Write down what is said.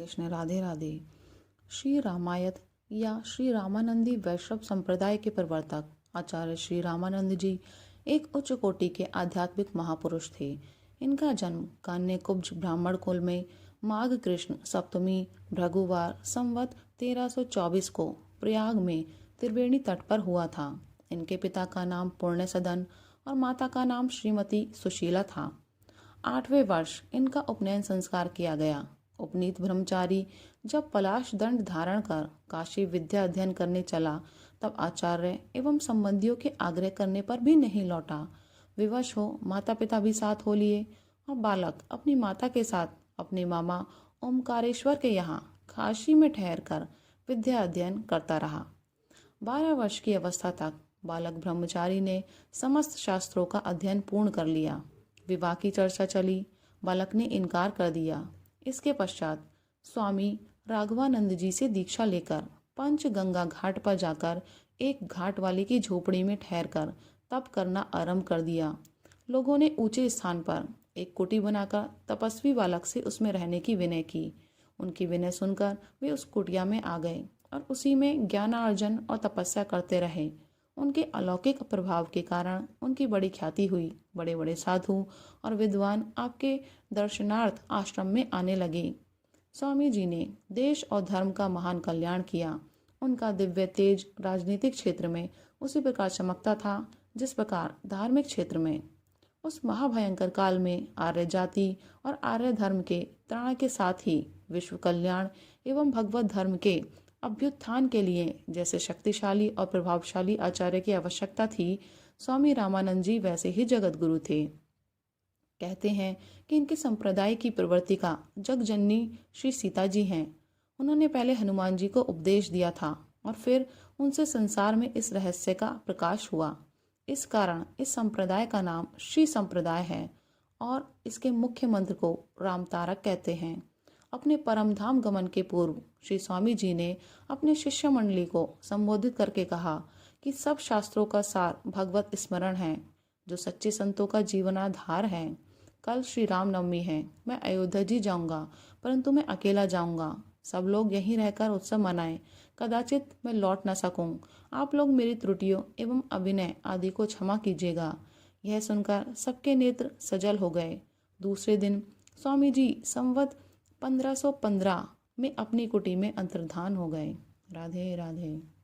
कृष्ण। राधे राधे। श्री रामायत या श्री रामानंदी वैष्णव संप्रदाय के प्रवर्तक आचार्य श्री रामानंद जी एक उच्च कोटि के आध्यात्मिक महापुरुष थे। इनका जन्म कान्यकुब्ज ब्राह्मण कुल में माघ कृष्ण सप्तमी भृगुवार संवत 1324 को प्रयाग में त्रिवेणी तट पर हुआ था। इनके पिता का नाम पुण्य सदन और माता का नाम श्रीमती सुशीला था। 8वें वर्ष इनका उपनयन संस्कार किया गया। उपनीत ब्रह्मचारी जब पलाश दंड धारण कर काशी विद्या अध्ययन करने चला तब आचार्य एवं संबंधियों के आग्रह करने पर भी नहीं लौटा। विवश हो माता पिता भी साथ हो लिए और बालक अपनी माता के साथ अपने मामा ओमकारेश्वर के यहाँ काशी में ठहर कर विद्या अध्ययन करता रहा। 12 वर्ष की अवस्था तक बालक ब्रह्मचारी ने समस्त शास्त्रों का अध्ययन पूर्ण कर लिया। विवाह की चर्चा चली, बालक ने इनकार कर दिया। इसके पश्चात स्वामी राघवानंद जी से दीक्षा लेकर पंचगंगा घाट पर जाकर एक घाट वाले की झोपड़ी में ठहरकर तप करना आरंभ कर दिया। लोगों ने ऊंचे स्थान पर एक कुटी बनाकर तपस्वी बालक से उसमें रहने की विनय की। उनकी विनय सुनकर वे उस कुटिया में आ गए और उसी में ज्ञानार्जन और तपस्या करते रहे। उनके अलौकिक प्रभाव के कारण उनकी बड़ी ख्याति हुई। बड़े बड़े साधु और विद्वान आपके दर्शनार्थ आश्रम में आने लगे। स्वामी जी ने देश और धर्म का महान कल्याण किया। उनका दिव्य तेज राजनीतिक क्षेत्र में उसी प्रकार चमकता था जिस प्रकार धार्मिक क्षेत्र में। उस महाभयंकर काल में आर्य जाति और आर्य धर्म के त्राण के साथ ही विश्व कल्याण एवं भगवत धर्म के अभ्युत्थान के लिए जैसे शक्तिशाली और प्रभावशाली आचार्य की आवश्यकता थी, स्वामी रामानंद जी वैसे ही जगत गुरु थे। कहते हैं कि इनके संप्रदाय की प्रवर्तिका जगजननी श्री सीता जी हैं। उन्होंने पहले हनुमान जी को उपदेश दिया था और फिर उनसे संसार में इस रहस्य का प्रकाश हुआ। इस कारण इस संप्रदाय का नाम श्री संप्रदाय है और इसके मुख्य मंत्र को राम तारक कहते हैं। अपने परम धाम गमन के पूर्व श्री स्वामी जी ने अपने शिष्य मंडली को संबोधित करके कहा कि सब शास्त्रों का सार भगवत स्मरण है जो सच्चे संतों का जीवनाधार है। कल श्री राम नवमी है। मैं अयोध्या जी जाऊंगा, परंतु मैं अकेला जाऊंगा। सब लोग यहीं रहकर उत्सव मनाएं। कदाचित मैं लौट न सकूं। आप लोग मेरी त्रुटियों एवं अभिनय आदि को क्षमा कीजिएगा। यह सुनकर सबके नेत्र सजल हो गए। दूसरे दिन स्वामी जी संवत 1515 में अपनी कुटी में अंतर्धान हो गए। राधे राधे।